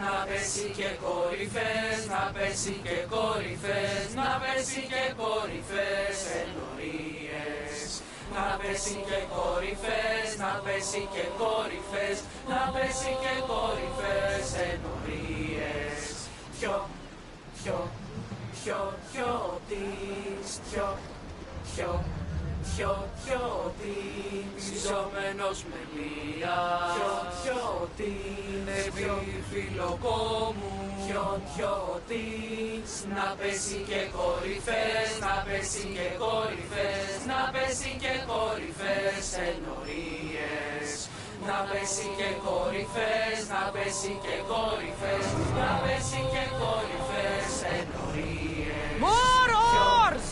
Να πέσει και κορυφές, να πέσει και κορυφές, να πέσει και κορυφές ενορίες. Να πέσει και κορυφές, να πέσει και κορυφές, να πέσει και κορυφές ενορίες. Μιζωμένος με μία επιφυλοκό μου. Να πέσει και κορυφές, να πέσει και κορυφές, να πέσει και κορυφές ενορίες. Να πέσει και κορυφές, να πέσει και κορυφές, να πέσει και κορυφές ενορίες. Μόρος!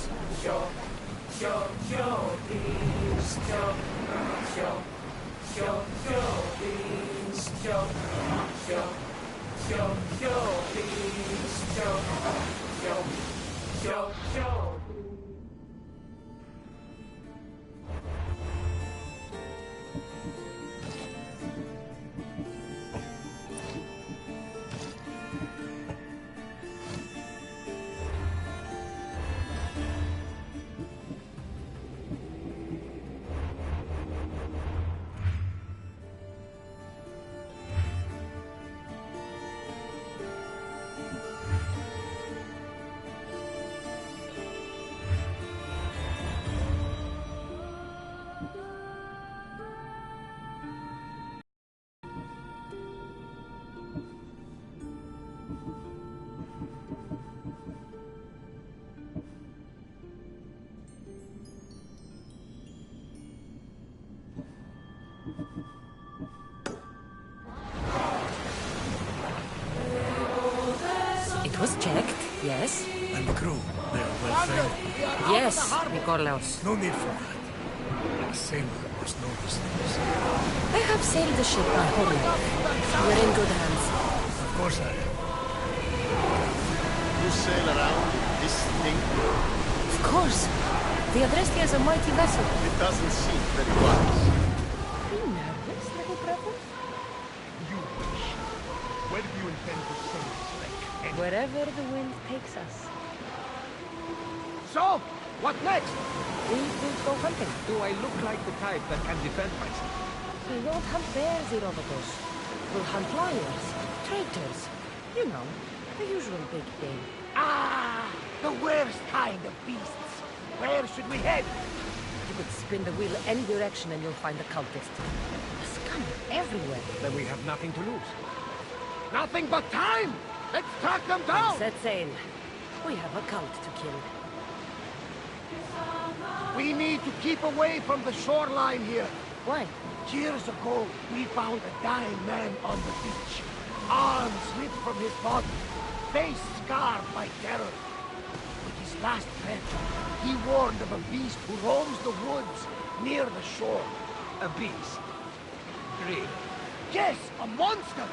It was checked, yes? And the crew, they are well fed. Yes, Nikolaos. No need for that. A sailor must know these things. I have sailed the ship my whole life. We're in good hands. Of course I am. You sail around this thing? Of course. The Adrestia is a mighty vessel. It doesn't seem very wise. Are you nervous, little brother? You wish. Where do you intend to sail this wreck? Wherever the wind takes us. So, what next? We will go hunting. Do I look like the type that can defend myself? We won't hunt bears, Herodotus. We'll hunt lions, traitors. You know, the usual big game. Ah, the worst kind of beasts. Where should we head? You could spin the wheel any direction and you'll find the cultist. The scum everywhere. Then we have nothing to lose. Nothing but time! Let's track them down! Set sail. We have a cult to kill. We need to keep away from the shoreline here. Why? Years ago, we found a dying man on the beach. Arms ripped from his body, face scarred by terror. With his last breath, he warned of a beast who roams the woods near the shore. A beast? Really? Yes, a monster!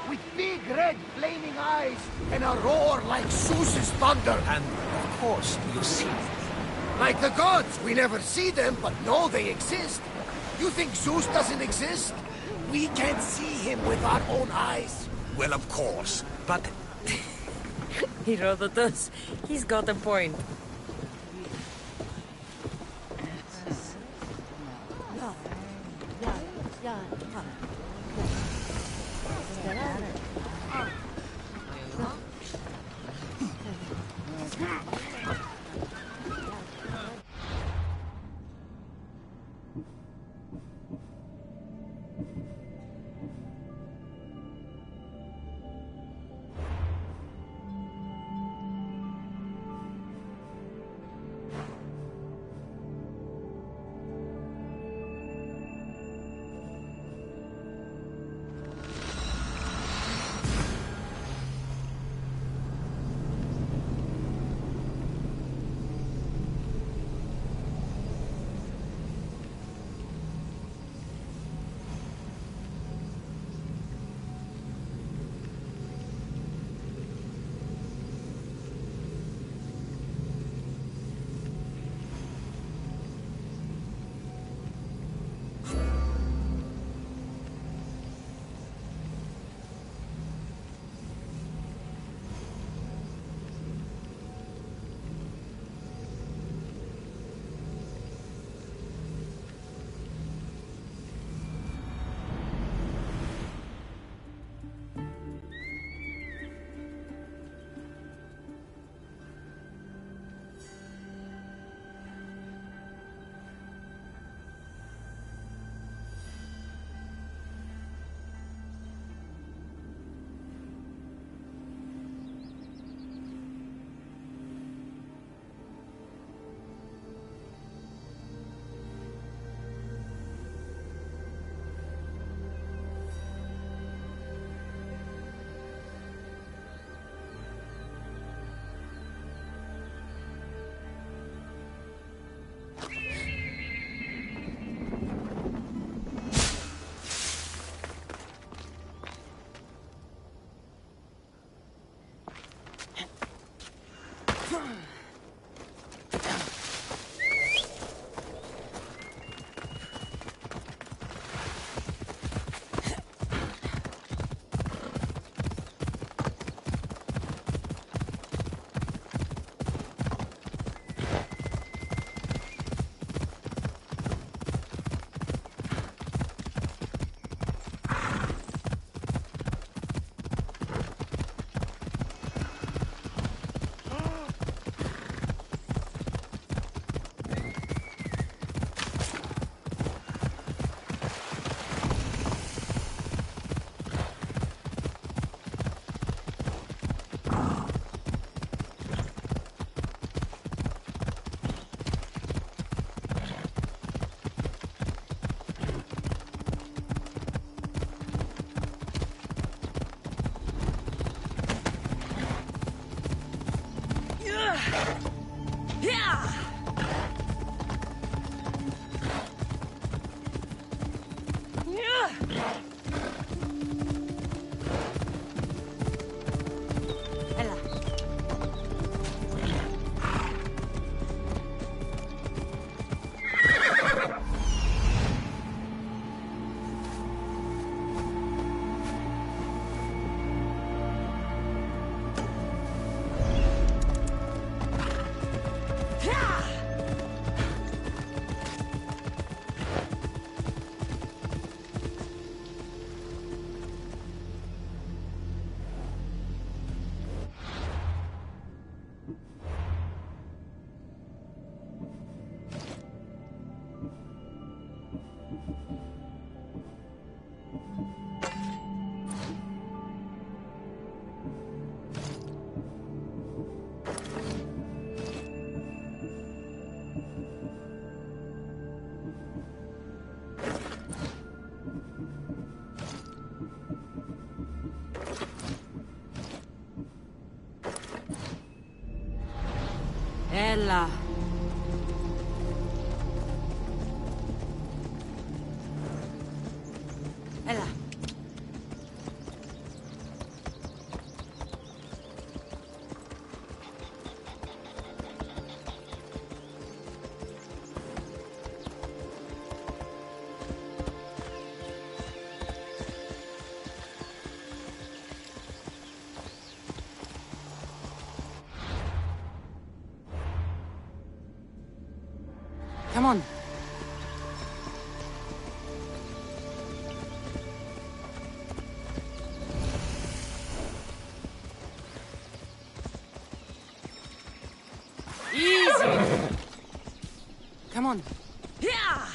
With big red flaming eyes and a roar like Zeus's thunder. And, of course, you see. Like the gods, we never see them, but know they exist. You think Zeus doesn't exist? We can't see him with our own eyes. Well, of course, but... Herodotus, he's got a point. Έλα. Έλα. Come on. Easy. Come on. Yeah.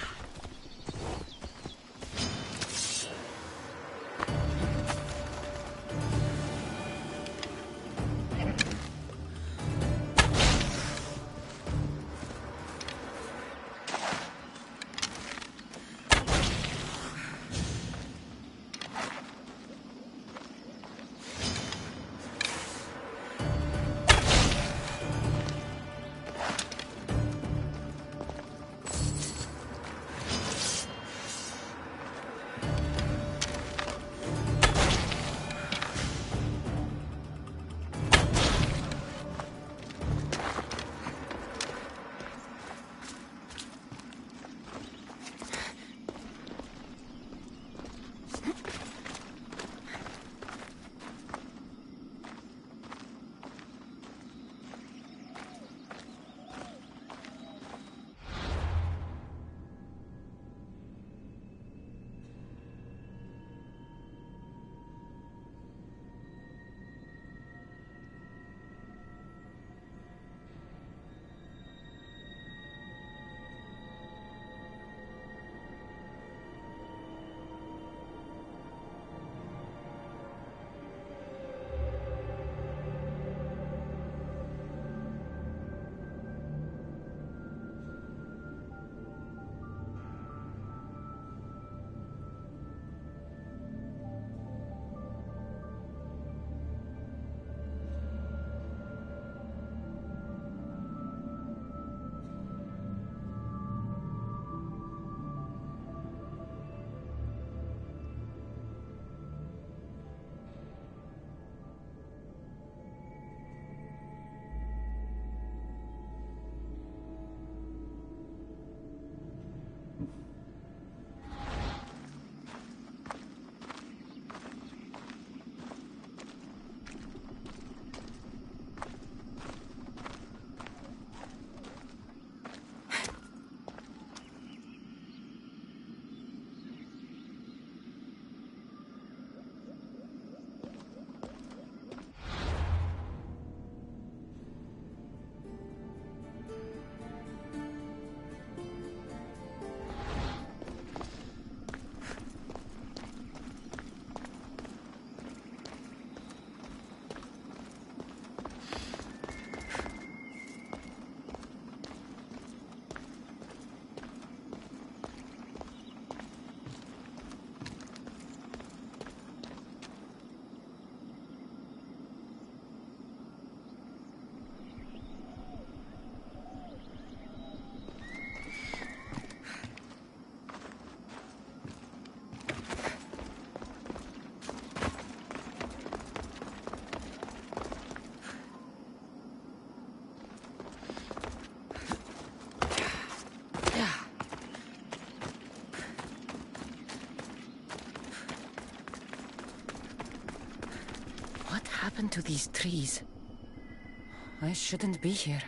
into these trees. I shouldn't be here.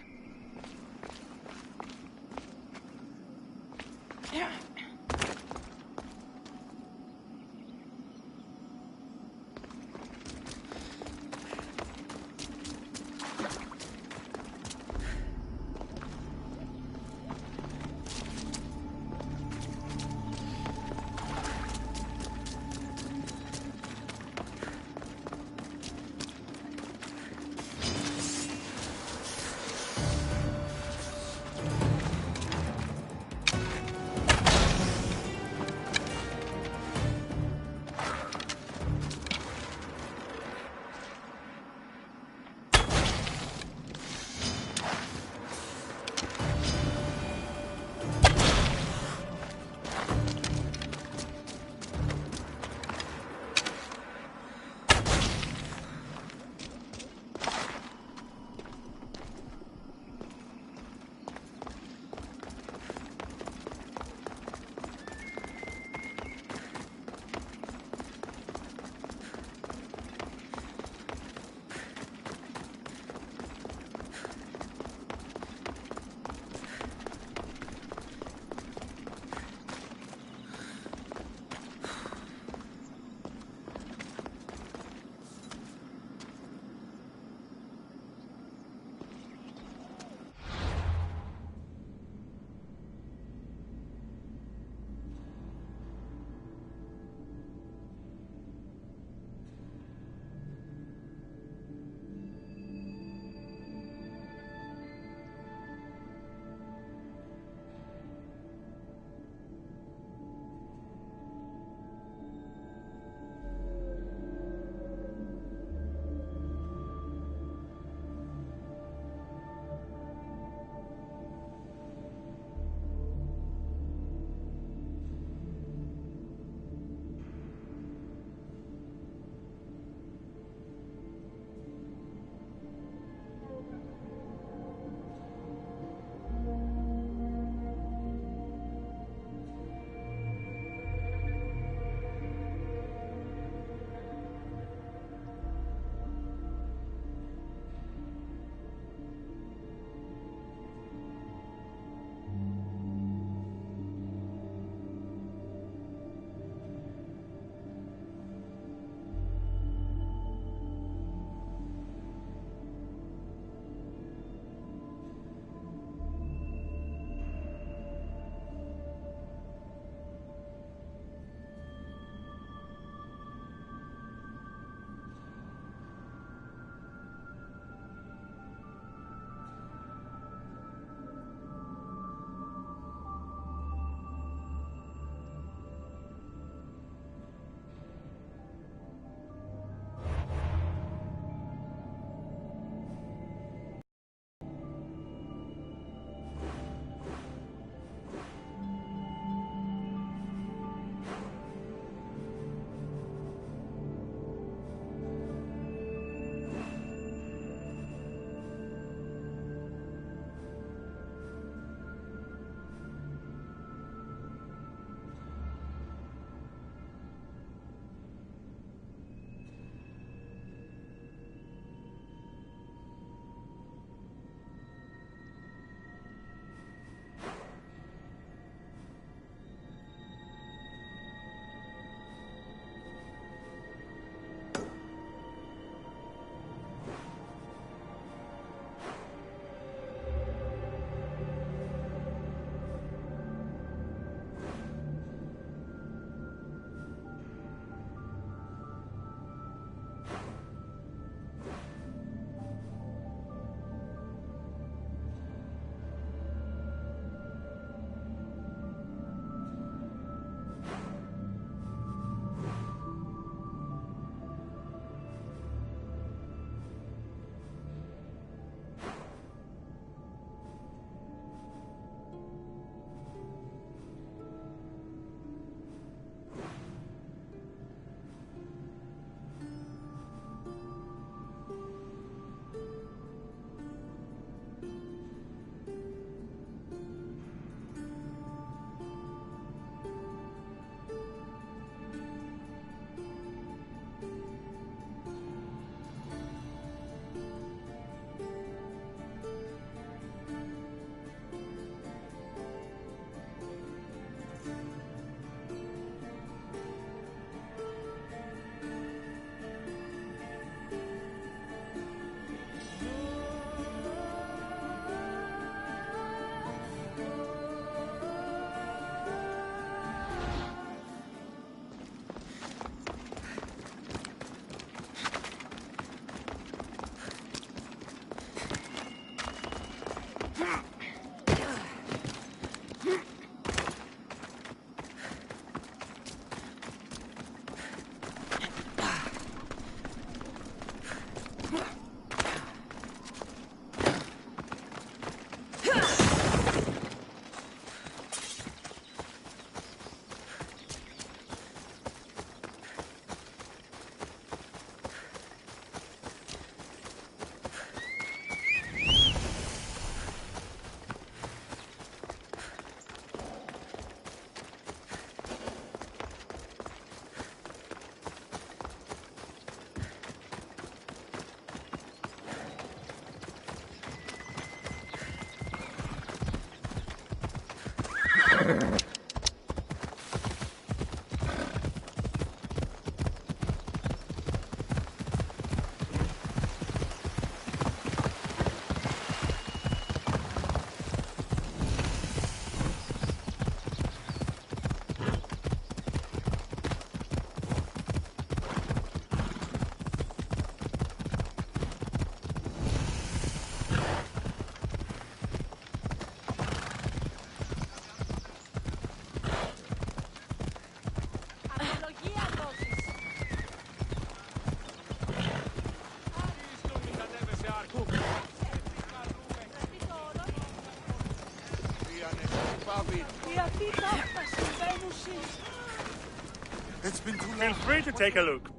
It's been too long. Feel free to take a look.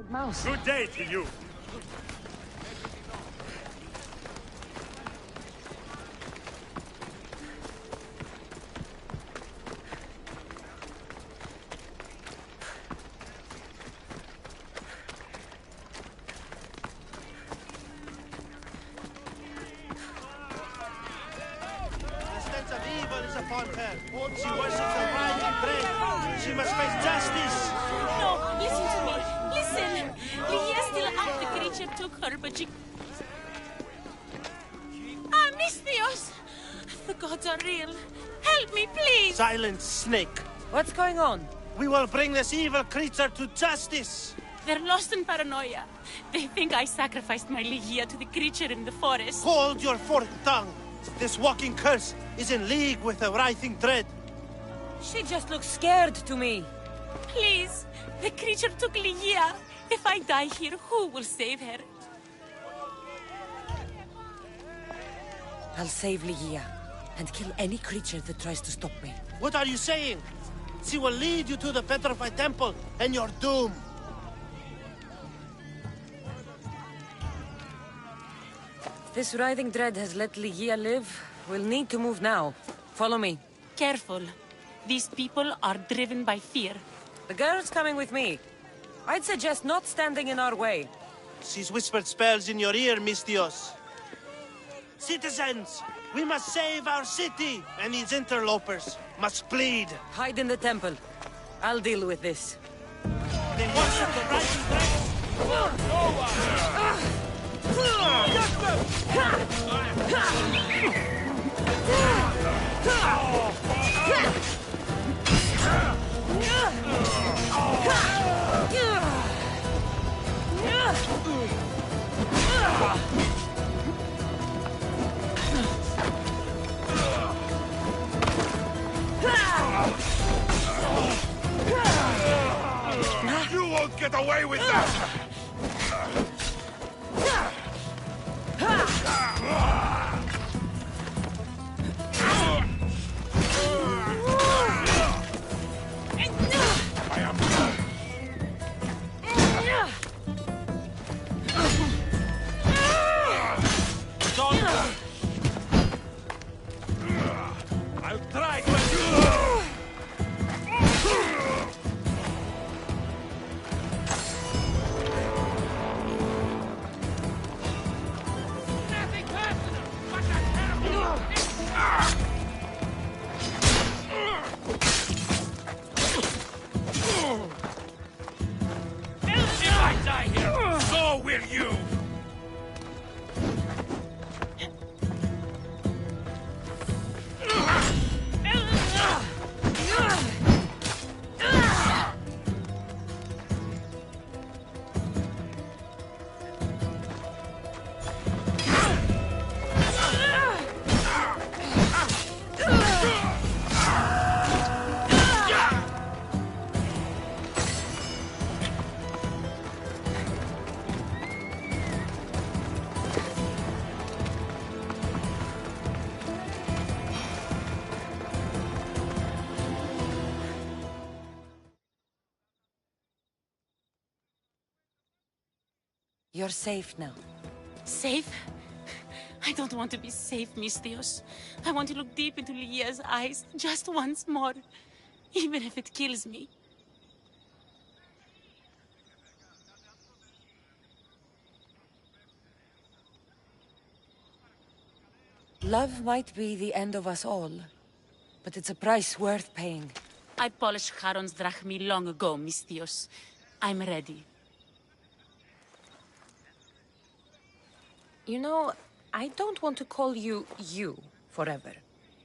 Mouse. Good day to you. Sense of evil is upon her. She worships the rising dread. She must face justice. No, listen to me. Listen. Lygia still up. The creature took her, but she... Ah, Misthios! The gods are real. Help me, please. Silence, snake. What's going on? We will bring this evil creature to justice. They're lost in paranoia. They think I sacrificed my Lygia to the creature in the forest. Hold your forked tongue. This walking curse is in league with the writhing dread. She just looks scared to me. Please. The creature took Lygia. If I die here, who will save her? I'll save Lygia and kill any creature that tries to stop me. What are you saying? She will lead you to the petrified temple and your doom. This writhing dread has let Lygia live. We'll need to move now. Follow me. Careful. These people are driven by fear. The girl's coming with me. I'd suggest not standing in our way. She's whispered spells in your ear, Misthios. Citizens, we must save our city, and these interlopers must bleed. Hide in the temple. I'll deal with this. They worship the rising dread. You won't get away with that! I am I'll try to... You're safe now. Safe? I don't want to be safe, Misthios. I want to look deep into Lygia's eyes just once more, even if it kills me. Love might be the end of us all, but it's a price worth paying. I polished Charon's drachmi long ago, Misthios. I'm ready. You know, I don't want to call you forever.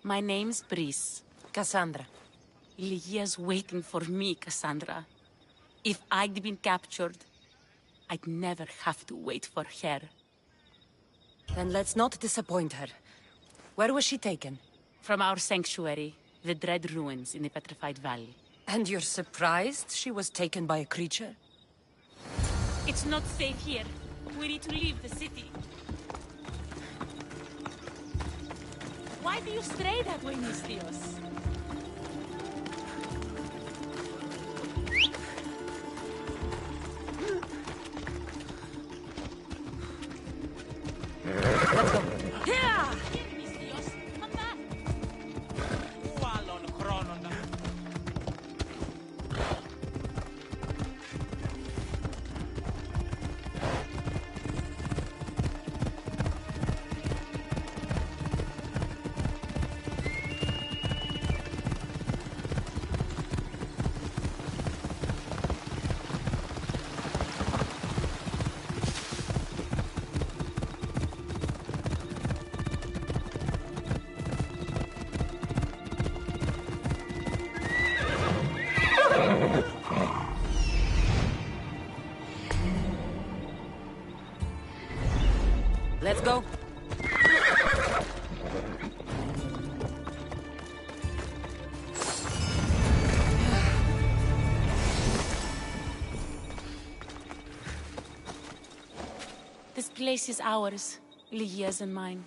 My name's Brice. Cassandra. Lygia's waiting for me, Cassandra. If I'd been captured, I'd never have to wait for her. Then let's not disappoint her. Where was she taken? From our sanctuary, the Dread Ruins in the Petrified Valley. And you're surprised she was taken by a creature? It's not safe here. We need to leave the city. Why do you stray that way, Misthios? Let's go. Yeah! Misthios, come back! Let's go. This place is ours, Lygia's and mine.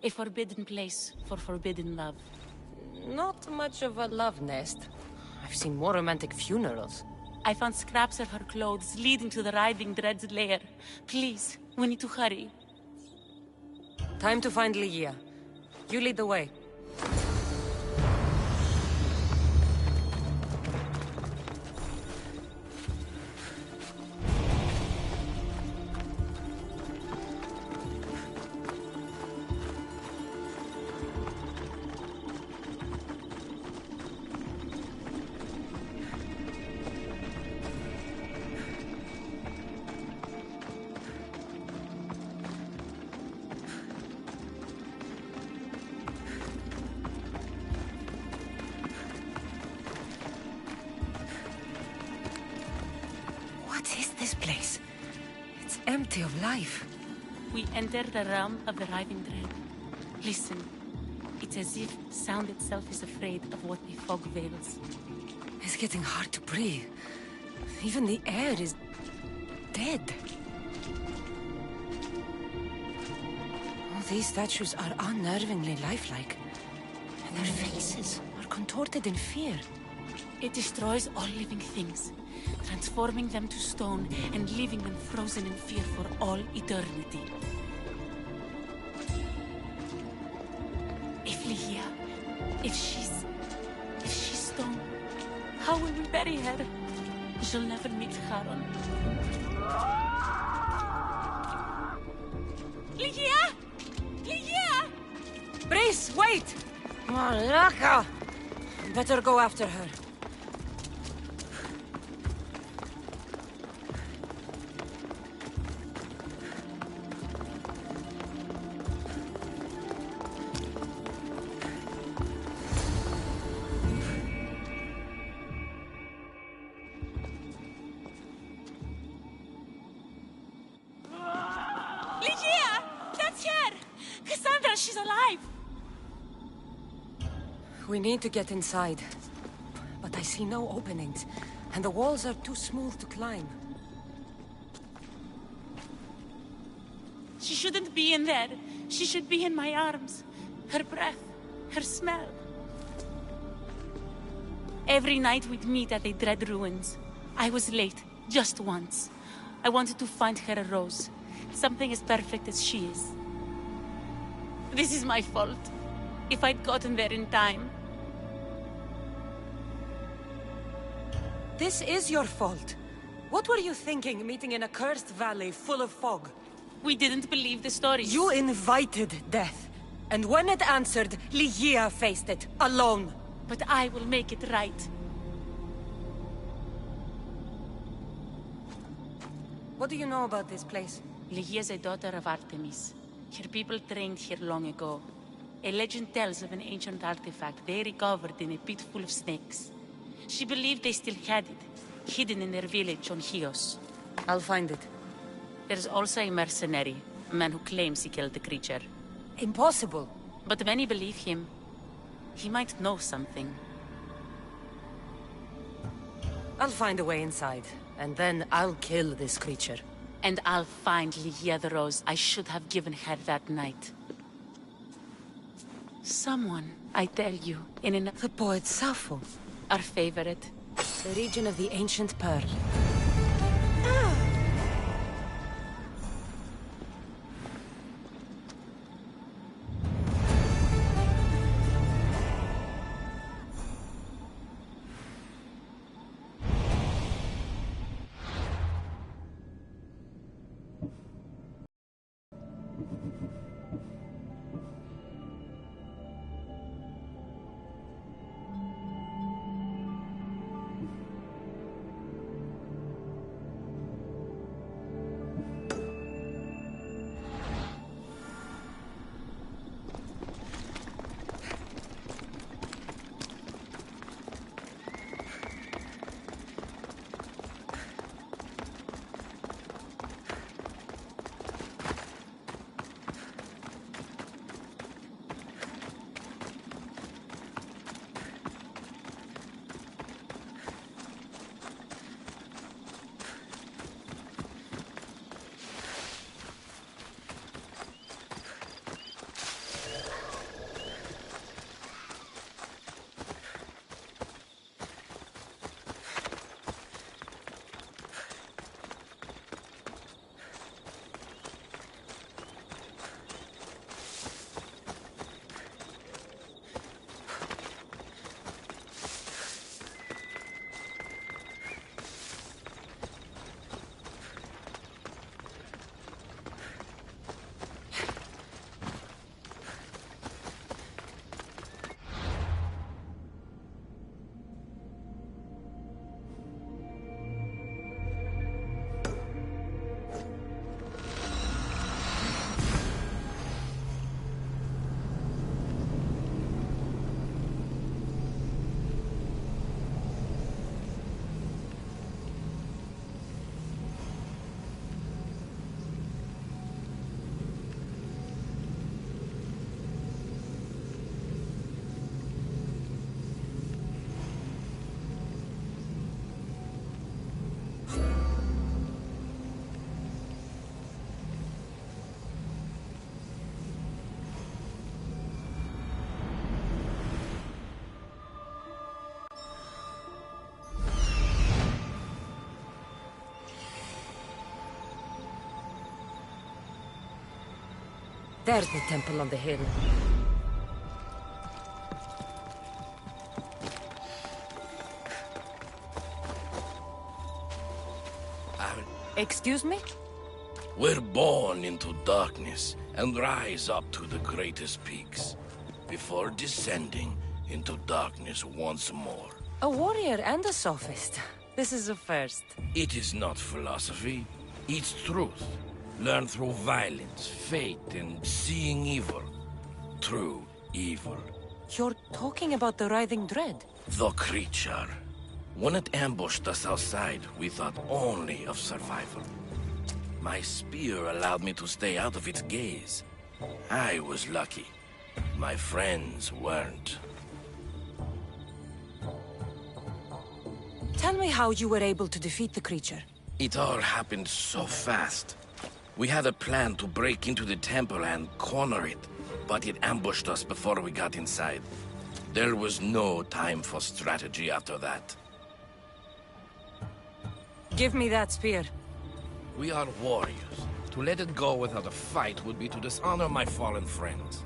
A forbidden place for forbidden love. Not much of a love nest. I've seen more romantic funerals. I found scraps of her clothes leading to the Riding Dread's lair. Please, we need to hurry. Time to find Lygia. You lead the way. This place. It's empty of life. We enter the realm of the Riding Dread. Listen. It's as if sound itself is afraid of what the fog veils. It's getting hard to breathe. Even the air is dead. All these statues are unnervingly lifelike. And their faces are contorted in fear. It destroys all living things, transforming them to stone and leaving them frozen in fear for all eternity. If Lygia, if she's stone, how will we bury her? She'll never meet Charon. Lygia! Lygia! Brice, wait! Malaka! Better go after her. Lygia! That's her! Cassandra, she's alive! We need to get inside. But I see no openings, and the walls are too smooth to climb. She shouldn't be in there. She should be in my arms. Her breath, her smell. Every night we'd meet at the Dread Ruins. I was late, just once. I wanted to find her a rose. Something as perfect as she is. This is my fault. If I'd gotten there in time. This is your fault. What were you thinking, meeting in a cursed valley full of fog? We didn't believe the stories. You invited death. And when it answered, Ligia faced it, alone. But I will make it right. What do you know about this place? Ligia is a daughter of Artemis. Her people trained here long ago. A legend tells of an ancient artifact they recovered in a pit full of snakes. She believed they still had it, hidden in their village on Chios. I'll find it. There's also a mercenary, a man who claims he killed the creature. Impossible. But many believe him. He might know something. I'll find a way inside, and then I'll kill this creature. And I'll find Ligia the rose I should have given her that night. Someone, I tell you, The poet Sappho. our favorite. The region of the ancient pearl. There's the temple on the hill. Excuse me? We're born into darkness and rise up to the greatest peaks, before descending into darkness once more. A warrior and a sophist. This is a first. It is not philosophy, it's truth. Learned through violence, fate, and seeing evil. True evil. You're talking about the writhing dread? The creature. When it ambushed us outside, we thought only of survival. My spear allowed me to stay out of its gaze. I was lucky. My friends weren't. Tell me how you were able to defeat the creature. It all happened so fast. We had a plan to break into the temple and corner it, but it ambushed us before we got inside. There was no time for strategy after that. Give me that spear. We are warriors. To let it go without a fight would be to dishonor my fallen friends.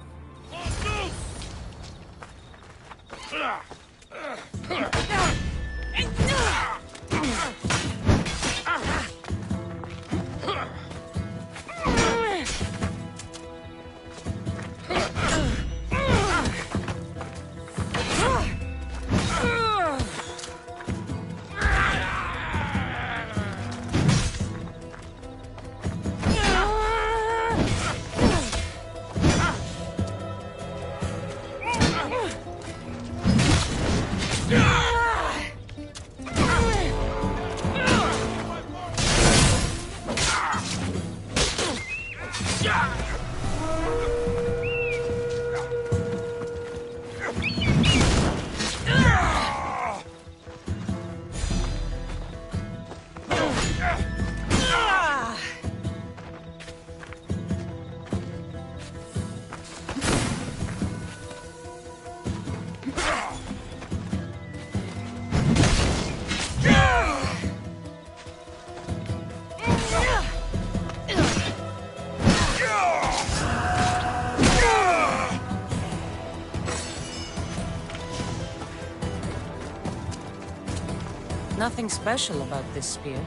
Nothing special about this spear.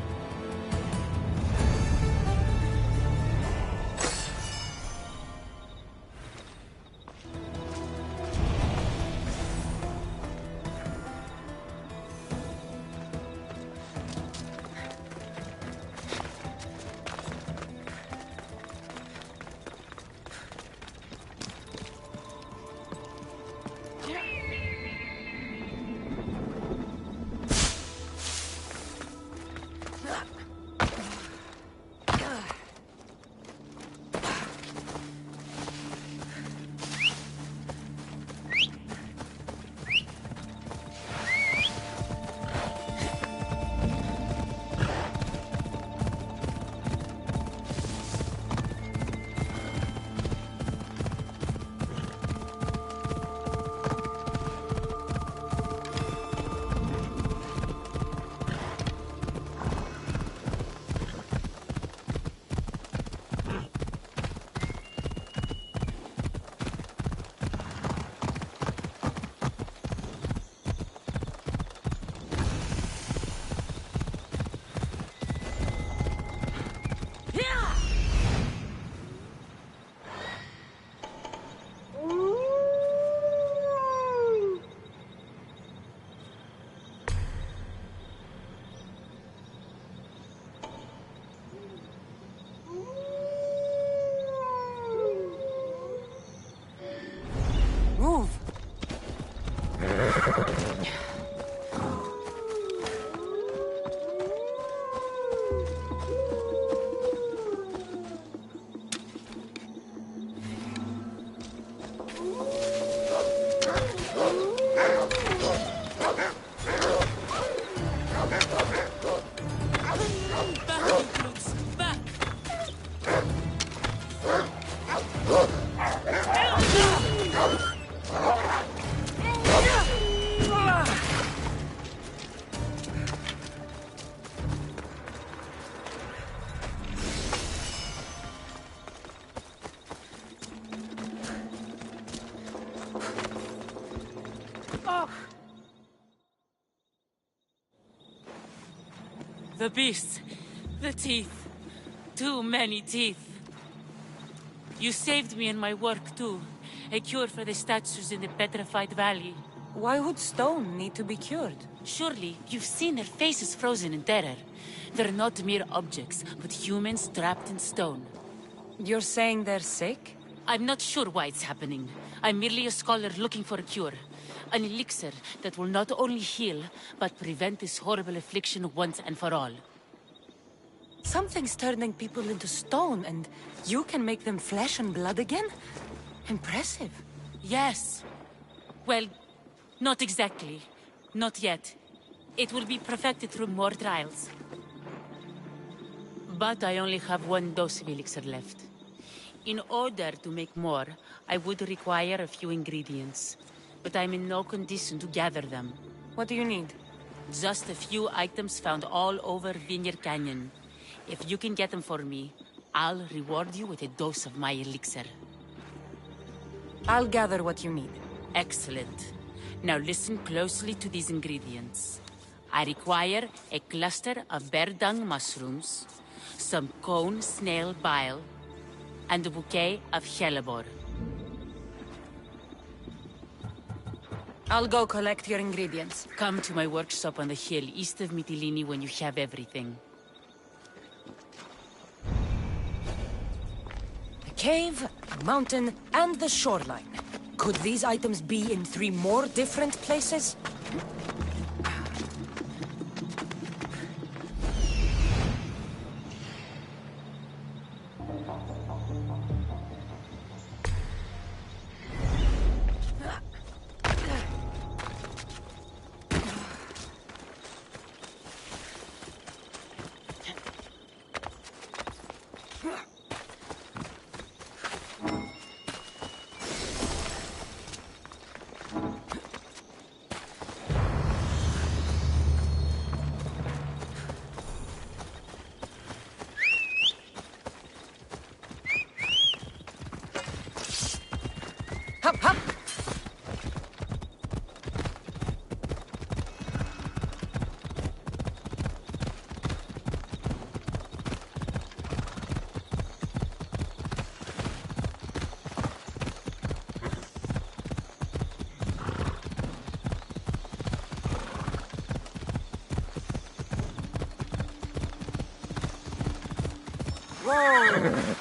Move! The beasts. The teeth. Too many teeth. You saved me in my work, too. A cure for the statues in the Petrified Valley. Why would stone need to be cured? Surely, you've seen their faces frozen in terror. They're not mere objects, but humans trapped in stone. You're saying they're sick? I'm not sure why it's happening. I'm merely a scholar looking for a cure. An elixir that will not only heal, but prevent this horrible affliction once and for all. Something's turning people into stone, and you can make them flesh and blood again? Impressive. Yes. Well, not exactly. Not yet. It will be perfected through more trials. But I only have one dose of elixir left. In order to make more, I would require a few ingredients. But I'm in no condition to gather them. What do you need? Just a few items found all over Vineyard Canyon. If you can get them for me, I'll reward you with a dose of my elixir. I'll gather what you need. Excellent. Now listen closely to these ingredients. I require a cluster of bear dung mushrooms, some cone snail bile, and a bouquet of hellebore. I'll go collect your ingredients. Come to my workshop on the hill east of Mytilene when you have everything. A cave, a mountain, and the shoreline. Could these items be in 3 more different places? Hop, hop! Whoa!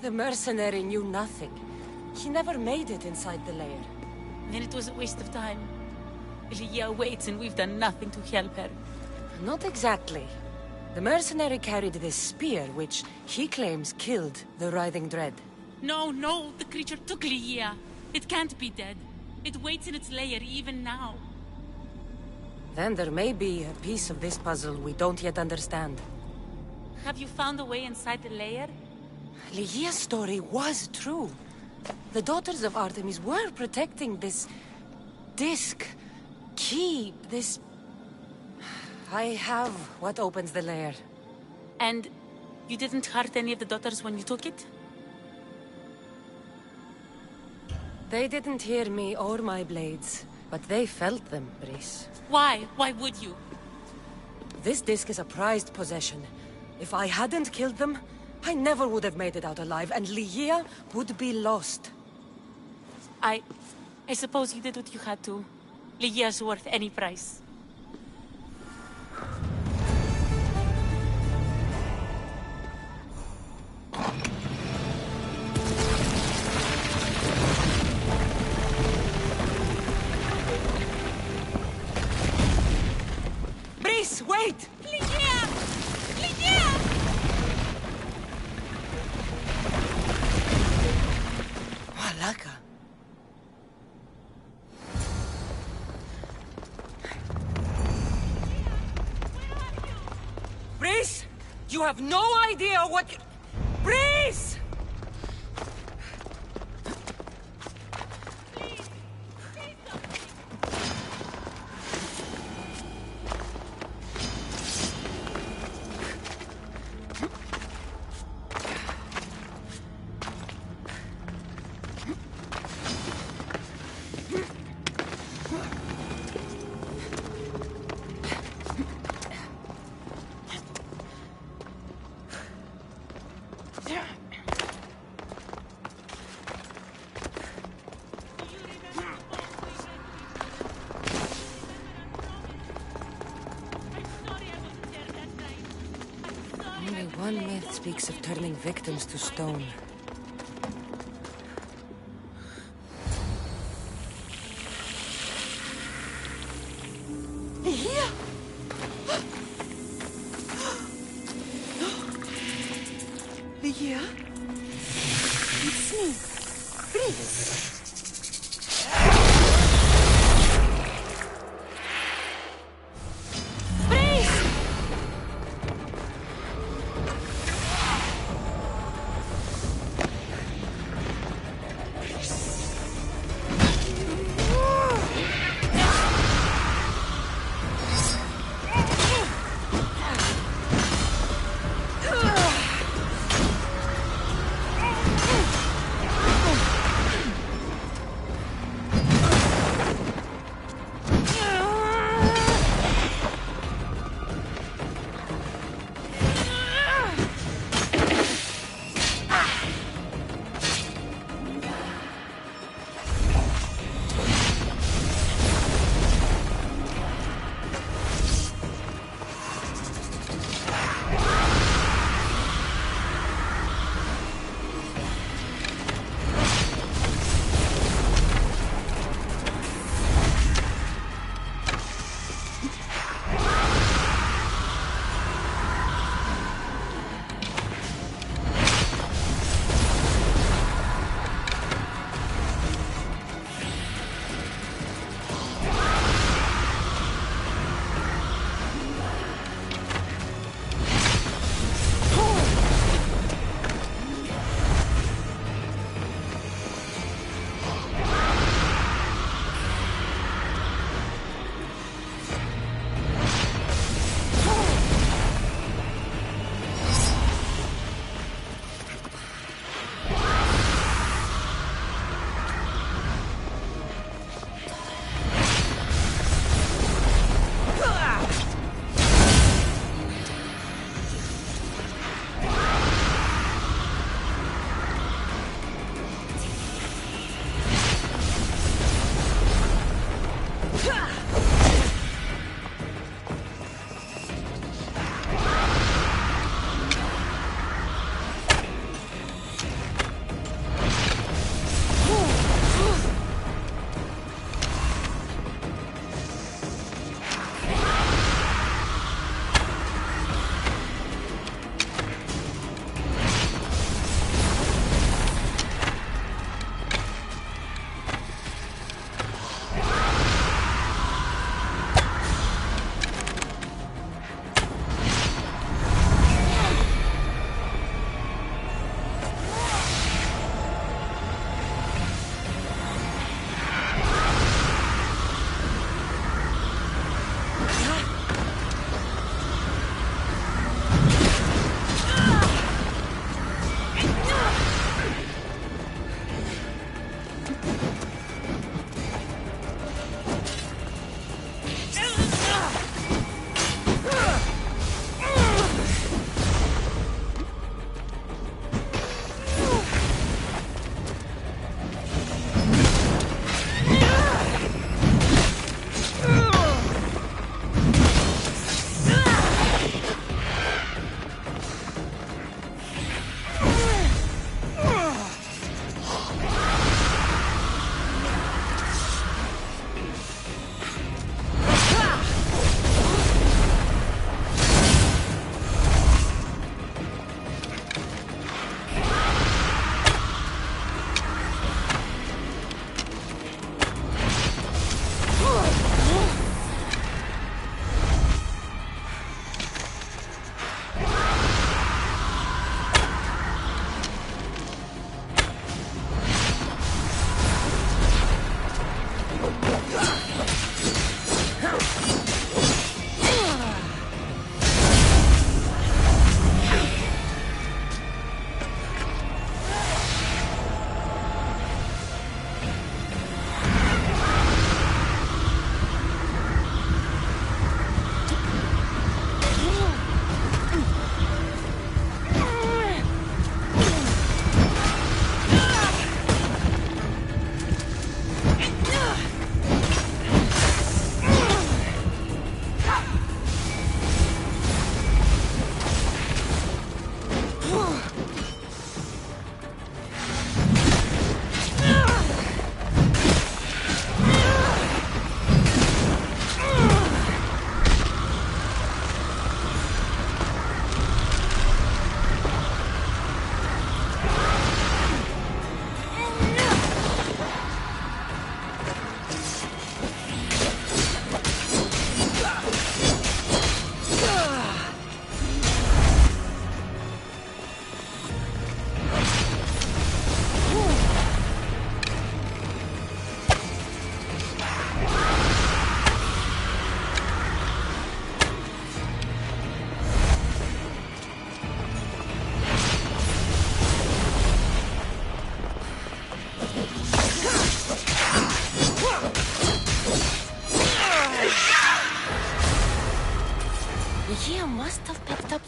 The mercenary knew nothing. He never made it inside the lair. Then it was a waste of time. Lygia waits and we've done nothing to help her. Not exactly. The mercenary carried this spear, which he claims killed the writhing dread. No, no, the creature took Lygia. It can't be dead. It waits in its lair even now. Then there may be a piece of this puzzle we don't yet understand. Have you found a way inside the lair? Lygia's story was true. The daughters of Artemis were protecting this disc, key, this... I have what opens the lair. And you didn't hurt any of the daughters when you took it? They didn't hear me or my blades, but they felt them, Brice. Why? Why would you? This disc is a prized possession. If I hadn't killed them, I never would have made it out alive, and Lygia would be lost. I suppose you did what you had to. Lygia's worth any price. Brice, wait! Lygia! Lygia! Malaka. Brice! You have no idea what... Brice! Only one myth speaks of turning victims to stone. Here! Lygia? It's me.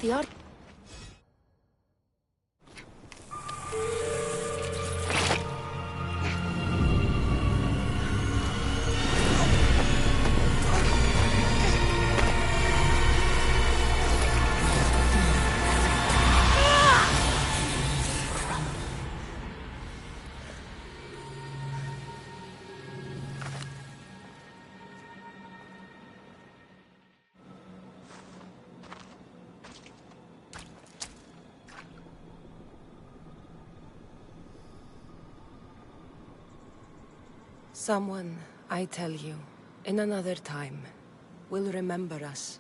the art... Someone, I tell you, in another time, will remember us.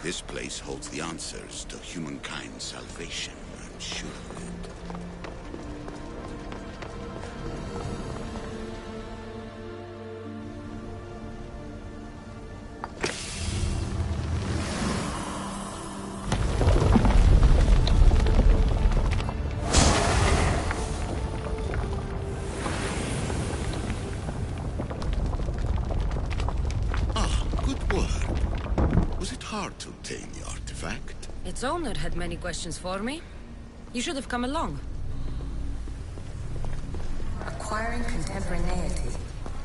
This place holds the answers to humankind's salvation, I'm sure of it. Hard to obtain the artifact. Its owner had many questions for me. You should have come along. Acquiring contemporaneity.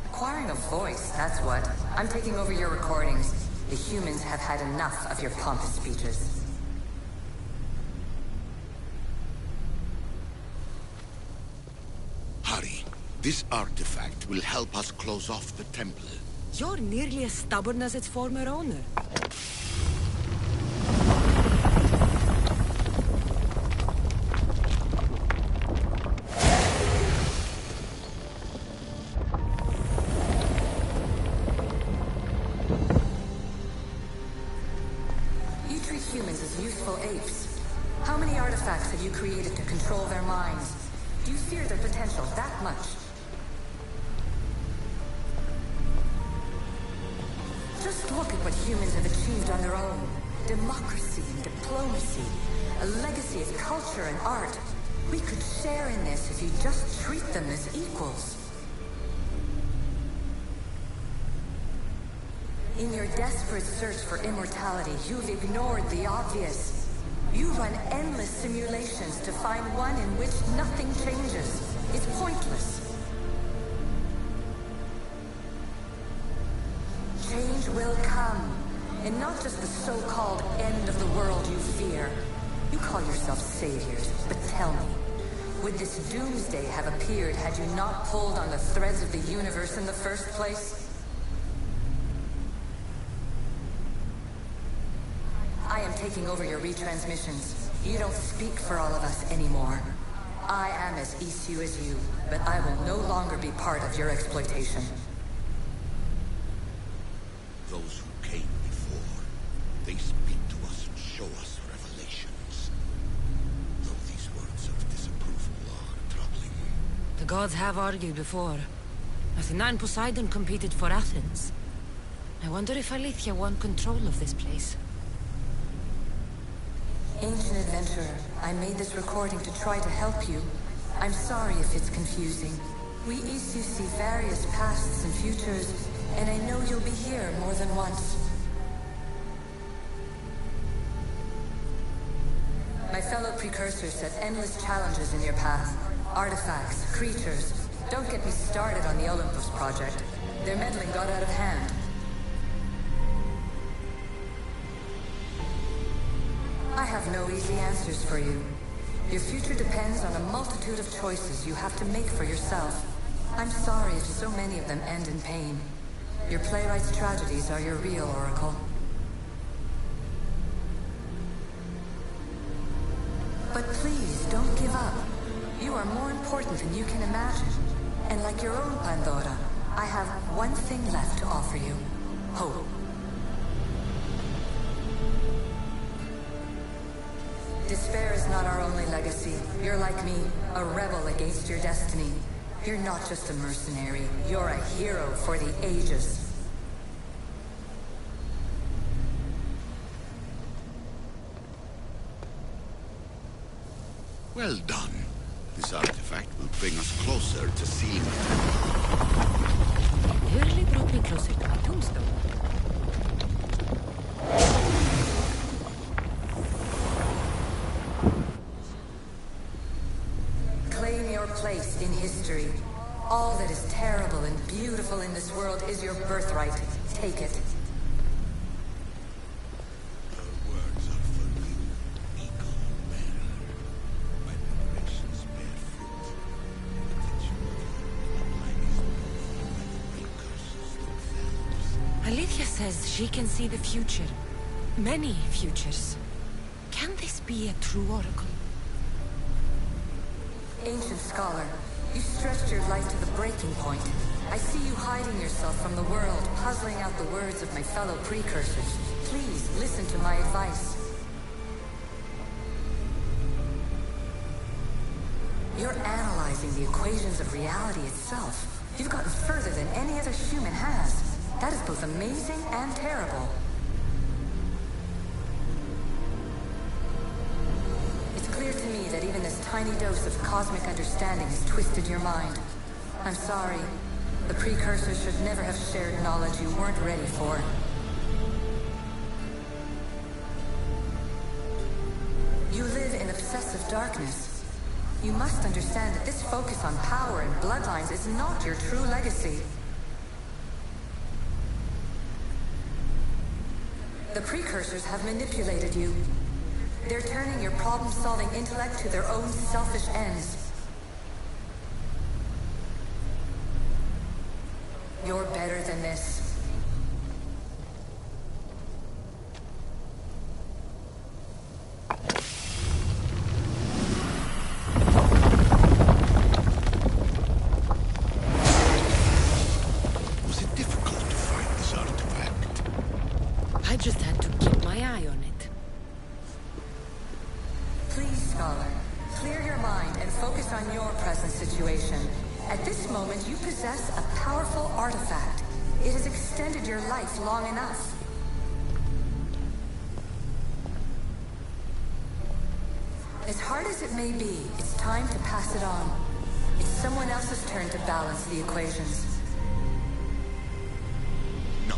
Acquiring a voice, that's what. I'm taking over your recordings. The humans have had enough of your pompous speeches. Hurry. This artifact will help us close off the temple. You're nearly as stubborn as its former owner. Humans as useful apes. How many artifacts have you created to control their minds? Do you fear their potential that much? Just look at what humans have achieved on their own. Democracy and diplomacy. A legacy of culture and art. We could share in this if you just treat them as equals. In your desperate search for immortality, you've ignored the obvious. You run endless simulations to find one in which nothing changes. It's pointless. Change will come, and not just the so-called end of the world you fear. You call yourselves saviors, but tell me, Would this doomsday have appeared had you not pulled on the threads of the universe in the first place? I am taking over your retransmissions. You don't speak for all of us anymore. I am as issue as you, but I will no longer be part of your exploitation. Those who came before, they speak to us and show us revelations. Though these words of disapproval are troubling. The gods have argued before. Athena and Poseidon competed for Athens. I wonder if Alethea won control of this place. Ancient adventurer, I made this recording to try to help you. I'm sorry if it's confusing. We Isu see various pasts and futures, and I know you'll be here more than once. My fellow precursors set endless challenges in your path. Artifacts, creatures. Don't get me started on the Olympus project. Their meddling got out of hand. I have no easy answers for you. Your future depends on a multitude of choices you have to make for yourself. I'm sorry if so many of them end in pain. Your playwright's tragedies are your real oracle. But please, don't give up. You are more important than you can imagine. And like your own Pandora, I have one thing left to offer you. Hope. Despair is not our only legacy. You're like me, a rebel against your destiny. You're not just a mercenary, you're a hero for the ages. Well done. This artifact will bring us closer to seeing it. You really brought me closer to my tombstone. Claim your place in history. All that is terrible and beautiful in this world is your birthright. Take it. Your words are for you, eagle bearer. My predictions bear fruit. The potential of the line is known by the precursors themselves. Alethea says she can see the future. Many futures. Can this be a true oracle? Ancient scholar, you stretched your life to the breaking point. I see you hiding yourself from the world, puzzling out the words of my fellow precursors. Please, listen to my advice. You're analyzing the equations of reality itself. You've gotten further than any other human has. That is both amazing and terrible. It's clear to me that even this tiny dose of cosmic understanding has twisted your mind. I'm sorry. The precursors should never have shared knowledge you weren't ready for. You live in obsessive darkness. You must understand that this focus on power and bloodlines is not your true legacy. The precursors have manipulated you. They're turning your problem-solving intellect to their own selfish ends. You're better than this. Was it difficult to find this artifact? I just had to keep my eye on it. Please, Scholar, clear your mind and focus on your present situation. At this moment, you possess a powerful artifact. It has extended your life long enough. As hard as it may be, it's time to pass it on. It's someone else's turn to balance the equations. No,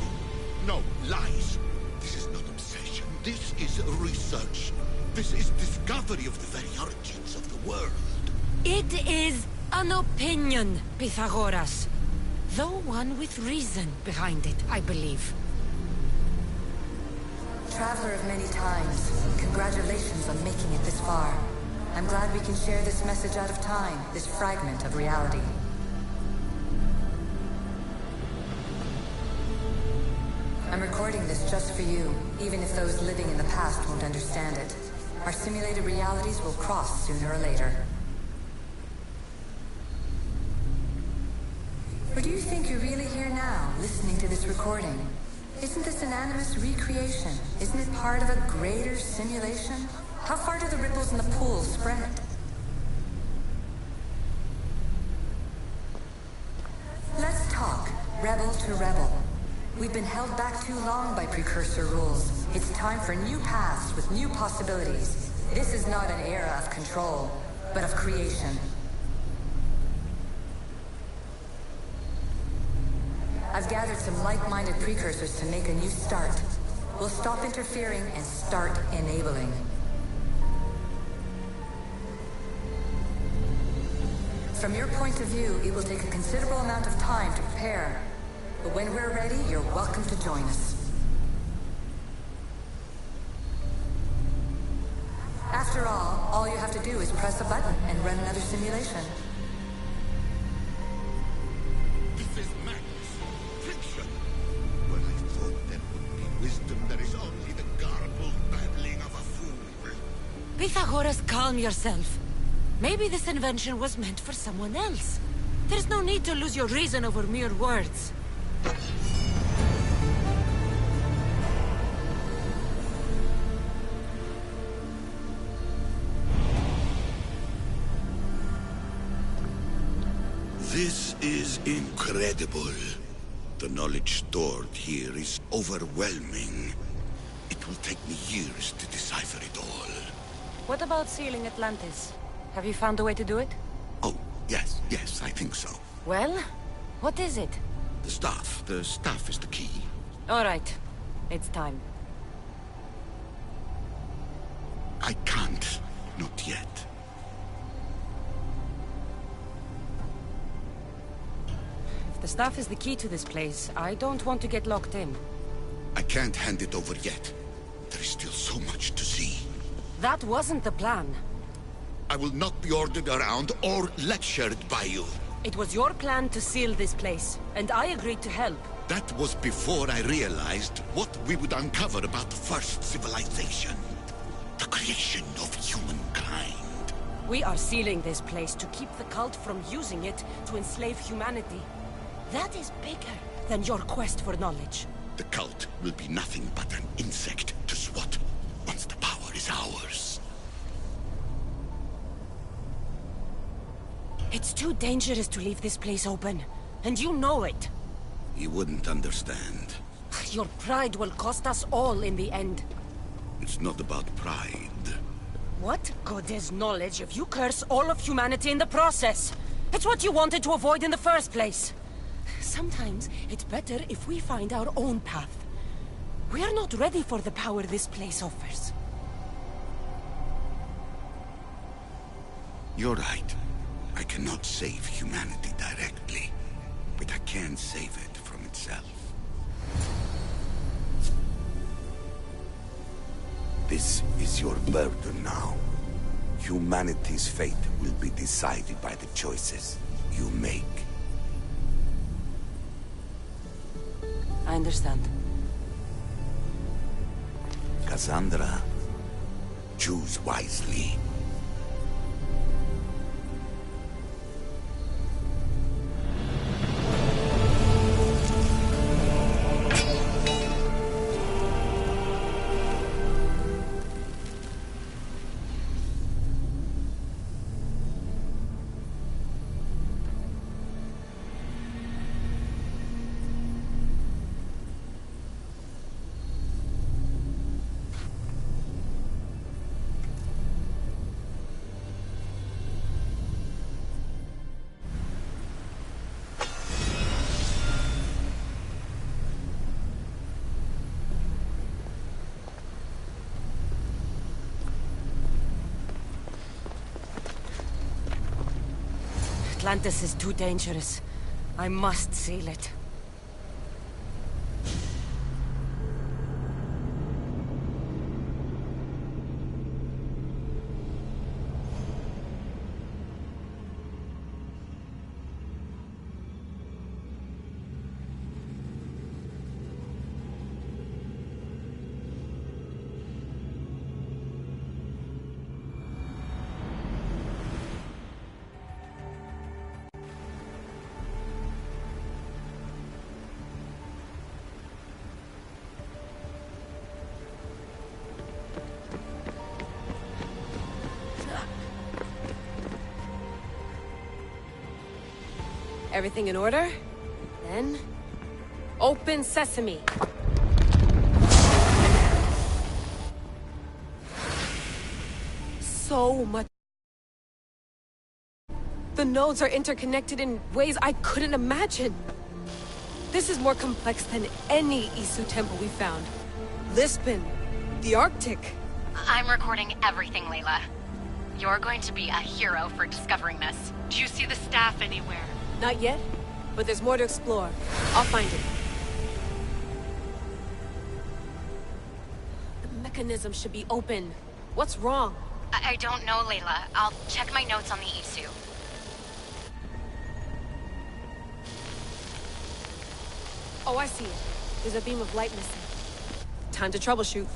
no, lies. This is not obsession. This is research. This is discovery of the very origins of the world. It is an opinion, Pythagoras. Though one with reason behind it, I believe. Traveler of many times, congratulations on making it this far. I'm glad we can share this message out of time, this fragment of reality. I'm recording this just for you, even if those living in the past won't understand it. Our simulated realities will cross sooner or later. Or do you think you're really here now, listening to this recording? Isn't this an animus recreation? Isn't it part of a greater simulation? How far do the ripples in the pool spread? Let's talk, rebel to rebel. We've been held back too long by precursor rules. It's time for new paths with new possibilities. This is not an era of control, but of creation. I've gathered some like-minded precursors to make a new start. We'll stop interfering and start enabling. From your point of view, it will take a considerable amount of time to prepare. But when we're ready, you're welcome to join us. After all you have to do is press a button and run another simulation. This is madness. Fiction. When I thought there would be wisdom, there is only the garbled babbling of a fool. Pythagoras, calm yourself. Maybe this invention was meant for someone else. There's no need to lose your reason over mere words. This is incredible. The knowledge stored here is overwhelming. It will take me years to decipher it all. What about sealing Atlantis? Have you found a way to do it? Oh, yes, I think so. Well, what is it? The staff is the key. All right, it's time. I can't, not yet. If the staff is the key to this place, I don't want to get locked in. I can't hand it over yet. There is still so much to see. That wasn't the plan. I will not be ordered around or lectured by you. It was your plan to seal this place, and I agreed to help. That was before I realized what we would uncover about the first civilization. The creation of humankind. We are sealing this place to keep the cult from using it to enslave humanity. That is bigger than your quest for knowledge. The cult will be nothing but an insect to swat once the power is ours. It's too dangerous to leave this place open, and you know it. You wouldn't understand. Your pride will cost us all in the end. It's not about pride. What good is knowledge if you curse all of humanity in the process? It's what you wanted to avoid in the first place. Sometimes it's better if we find our own path. We are not ready for the power this place offers. You're right. I cannot save humanity directly, but I can save it from itself. This is your burden now. Humanity's fate will be decided by the choices you make. I understand. Cassandra, choose wisely. Atlantis is too dangerous. I must seal it. Everything in order? Then... open sesame! So much... The nodes are interconnected in ways I couldn't imagine. This is more complex than any Isu temple we found. Lisbon, the Arctic. I'm recording everything, Layla. You're going to be a hero for discovering this. Do you see the staff anywhere? Not yet, but there's more to explore. I'll find it. The mechanism should be open. What's wrong? I don't know, Layla. I'll check my notes on the Isu. Oh, I see it. There's a beam of light missing. Time to troubleshoot.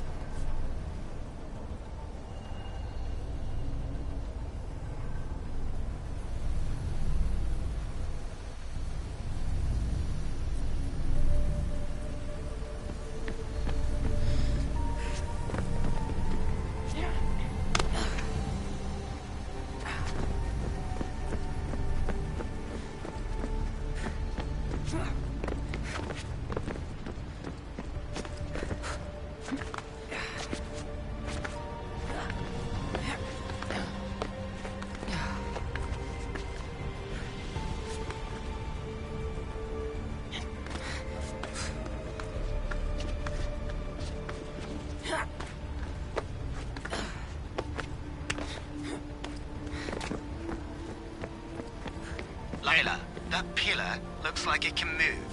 Layla, that pillar looks like it can move.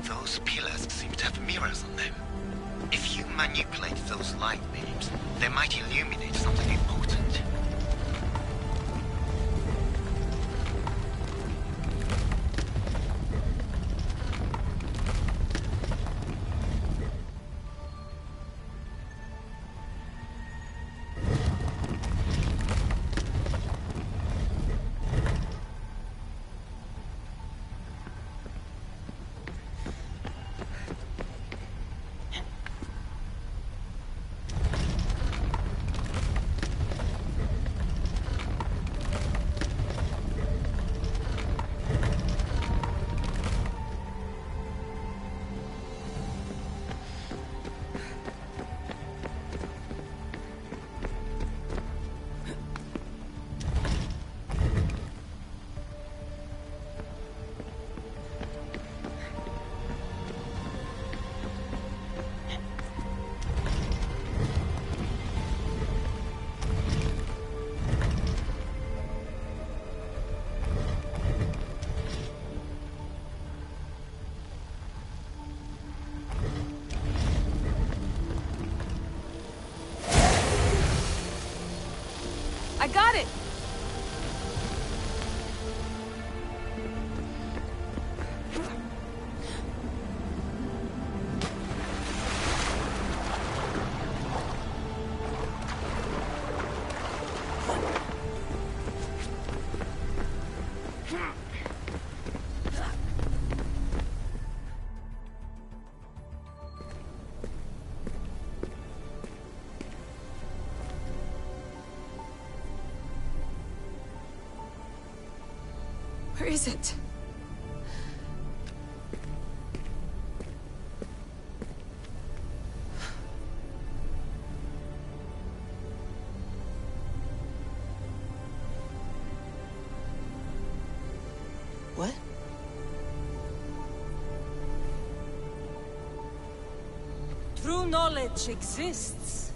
Those pillars seem to have mirrors on them. If you manipulate those light beams, they might illuminate something important. I got it! Where is it? What? True knowledge exists.